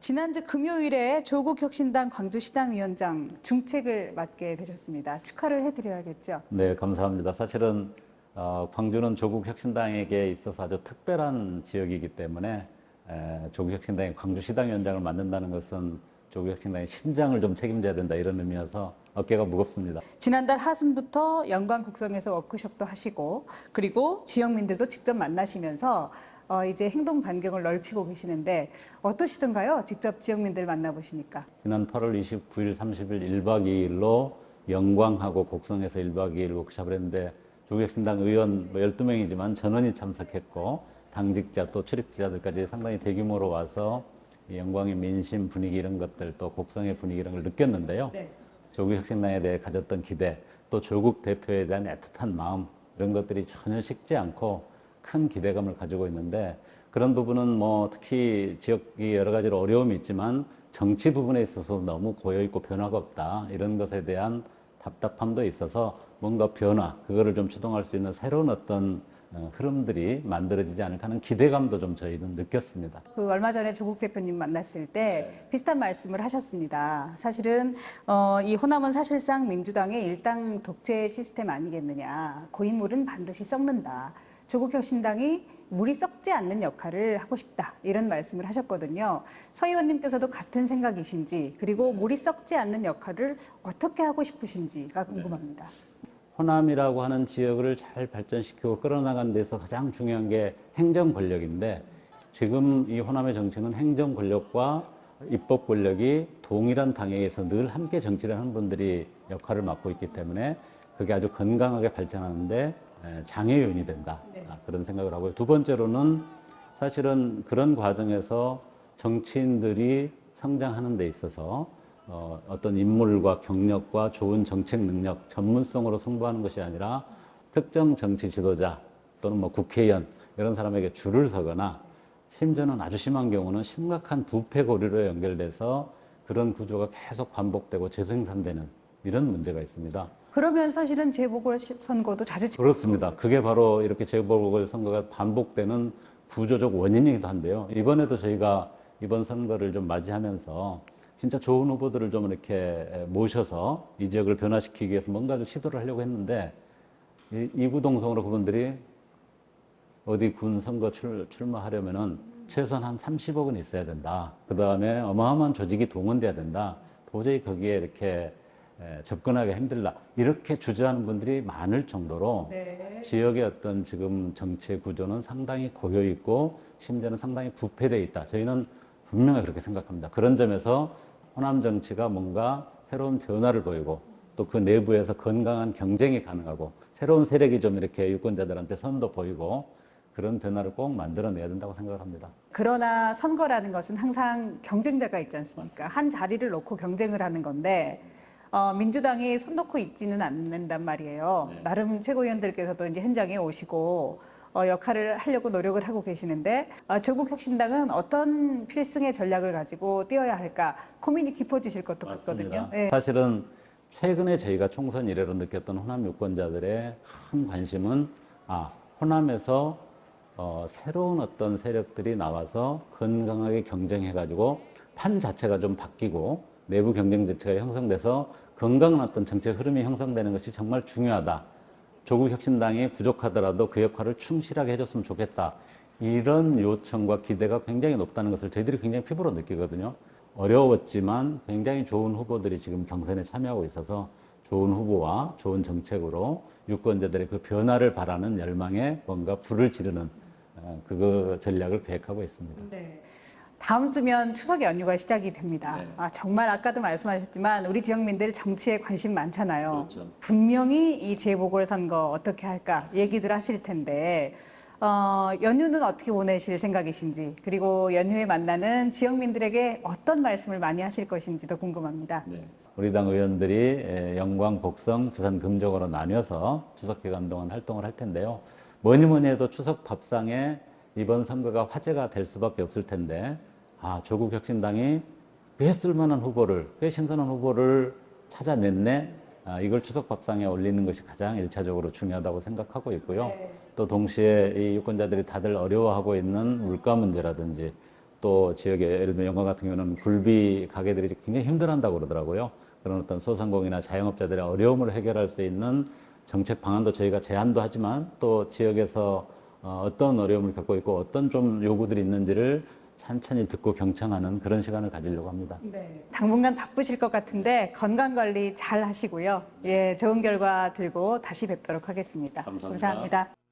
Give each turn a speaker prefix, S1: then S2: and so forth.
S1: 지난주 금요일에 조국혁신당 광주시당위원장 중책을 맡게 되셨습니다. 축하를 해드려야겠죠?
S2: 네, 감사합니다. 사실은 광주는 조국혁신당에게 있어서 아주 특별한 지역이기 때문에 조국혁신당이 광주시당위원장을 맡는다는 것은 조국혁신당의 심장을 좀 책임져야 된다, 이런 의미여서 어깨가 무겁습니다.
S1: 지난달 하순부터 영광국성에서 워크숍도 하시고, 그리고 지역민들도 직접 만나시면서 이제 행동 반경을 넓히고 계시는데 어떠시던가요? 직접 지역민들 만나보시니까.
S2: 지난 8월 29일, 30일 1박 2일로 영광하고 곡성에서 1박 2일 워크숍을 했는데 조국혁신당 의원 12명이지만 전원이 참석했고 당직자 또 출입기자들까지 상당히 대규모로 와서 영광의 민심 분위기 이런 것들, 또 곡성의 분위기 이런 걸 느꼈는데요.
S1: 네.
S2: 조국혁신당에 대해 가졌던 기대, 또 조국 대표에 대한 애틋한 마음, 이런 것들이 전혀 식지 않고 큰 기대감을 가지고 있는데, 그런 부분은 뭐 특히 지역이 여러 가지로 어려움이 있지만 정치 부분에 있어서 너무 고여있고 변화가 없다, 이런 것에 대한 답답함도 있어서 뭔가 변화, 그거를 좀 추동할 수 있는 새로운 어떤 흐름들이 만들어지지 않을까 하는 기대감도 좀 저희는 느꼈습니다.
S1: 그 얼마 전에 조국 대표님 만났을 때 비슷한 말씀을 하셨습니다. 사실은 이 호남은 사실상 민주당의 일당 독재 시스템 아니겠느냐. 고인물은 반드시 썩는다. 조국혁신당이 물이 썩지 않는 역할을 하고 싶다, 이런 말씀을 하셨거든요. 서 의원님께서도 같은 생각이신지, 그리고 물이 썩지 않는 역할을 어떻게 하고 싶으신지가 궁금합니다.
S2: 호남이라고 하는 지역을 잘 발전시키고 끌어나가는 데서 가장 중요한 게 행정 권력인데, 지금 이 호남의 정치는 행정 권력과 입법 권력이 동일한 당에서 늘 함께 정치를 하는 분들이 역할을 맡고 있기 때문에 그게 아주 건강하게 발전하는데 장애 요인이 된다. 그런 생각을 하고요. 두 번째로는 사실은 그런 과정에서 정치인들이 성장하는 데 있어서 어떤 인물과 경력과 좋은 정책 능력, 전문성으로 승부하는 것이 아니라 특정 정치 지도자 또는 뭐 국회의원 이런 사람에게 줄을 서거나, 심지어는 아주 심한 경우는 심각한 부패 고리로 연결돼서 그런 구조가 계속 반복되고 재생산되는 이런 문제가 있습니다.
S1: 그러면 사실은 재보궐선거도 자주
S2: 그렇습니다. 그게 바로 이렇게 재보궐선거가 반복되는 구조적 원인이기도 한데요. 이번에도 저희가 이번 선거를 좀 맞이하면서 진짜 좋은 후보들을 좀 이렇게 모셔서 이 지역을 변화시키기 위해서 뭔가 좀 시도를 하려고 했는데, 이구동성으로 그분들이 어디 군 선거 출마하려면은 최소한 한 30억은 있어야 된다. 그 다음에 어마어마한 조직이 동원돼야 된다. 도저히 거기에 이렇게 접근하기 힘들다, 이렇게 주저하는 분들이 많을 정도로 지역의 어떤 지금 정치 구조는 상당히 고여있고 심지어는 상당히 부패되어 있다. 저희는 분명히 그렇게 생각합니다. 그런 점에서 호남 정치가 뭔가 새로운 변화를 보이고 또 그 내부에서 건강한 경쟁이 가능하고 새로운 세력이 좀 이렇게 유권자들한테 선도 보이고 그런 변화를 꼭 만들어내야 된다고 생각을 합니다.
S1: 그러나 선거라는 것은 항상 경쟁자가 있지 않습니까? 한 자리를 놓고 경쟁을 하는 건데 민주당이 손 놓고 있지는 않는단 말이에요. 나름 최고위원들께서도 이제 현장에 오시고 역할을 하려고 노력을 하고 계시는데 조국혁신당은 어떤 필승의 전략을 가지고 뛰어야 할까 고민이 깊어지실 것도 같거든요. 네.
S2: 사실은 최근에 저희가 총선 이래로 느꼈던 호남 유권자들의 큰 관심은 호남에서 새로운 어떤 세력들이 나와서 건강하게 경쟁해가지고 판 자체가 좀 바뀌고 내부 경쟁 자체가 형성돼서 건강한 어떤 정책 흐름이 형성되는 것이 정말 중요하다. 조국혁신당이 부족하더라도 그 역할을 충실하게 해줬으면 좋겠다. 이런 요청과 기대가 굉장히 높다는 것을 저희들이 굉장히 피부로 느끼거든요. 어려웠지만 굉장히 좋은 후보들이 지금 경선에 참여하고 있어서 좋은 후보와 좋은 정책으로 유권자들의 그 변화를 바라는 열망에 뭔가 불을 지르는 그 전략을 계획하고 있습니다.
S1: 네. 다음 주면 추석 연휴가 시작이 됩니다. 정말 아까도 말씀하셨지만 우리 지역민들 정치에 관심 많잖아요.
S2: 그렇죠.
S1: 분명히 이 재보궐선거 어떻게 할까 얘기들 하실 텐데 연휴는 어떻게 보내실 생각이신지, 그리고 연휴에 만나는 지역민들에게 어떤 말씀을 많이 하실 것인지도 궁금합니다.
S2: 우리 당 의원들이 영광, 곡성, 부산, 금정으로 나뉘어서 추석 기간 동안 활동을 할 텐데요. 뭐니 해도 추석 밥상에 이번 선거가 화제가 될 수밖에 없을 텐데, 조국혁신당이 꽤 쓸만한 후보를, 꽤 신선한 후보를 찾아냈네, 이걸 추석 밥상에 올리는 것이 가장 일차적으로 중요하다고 생각하고 있고요. 또 동시에 이 유권자들이 다들 어려워하고 있는 물가 문제라든지 또 지역의 예를 들면 영광 같은 경우는 굴비 가게들이 굉장히 힘들어한다고 그러더라고요. 그런 어떤 소상공인이나 자영업자들의 어려움을 해결할 수 있는 정책 방안도 저희가 제안도 하지만 또 지역에서 어떤 어려움을 겪고 있고 어떤 좀 요구들이 있는지를 찬찬히 듣고 경청하는 그런 시간을 가지려고 합니다.
S1: 당분간 바쁘실 것 같은데 건강 관리 잘 하시고요. 예, 좋은 결과 들고 다시 뵙도록 하겠습니다.
S2: 감사합니다.
S1: 감사합니다.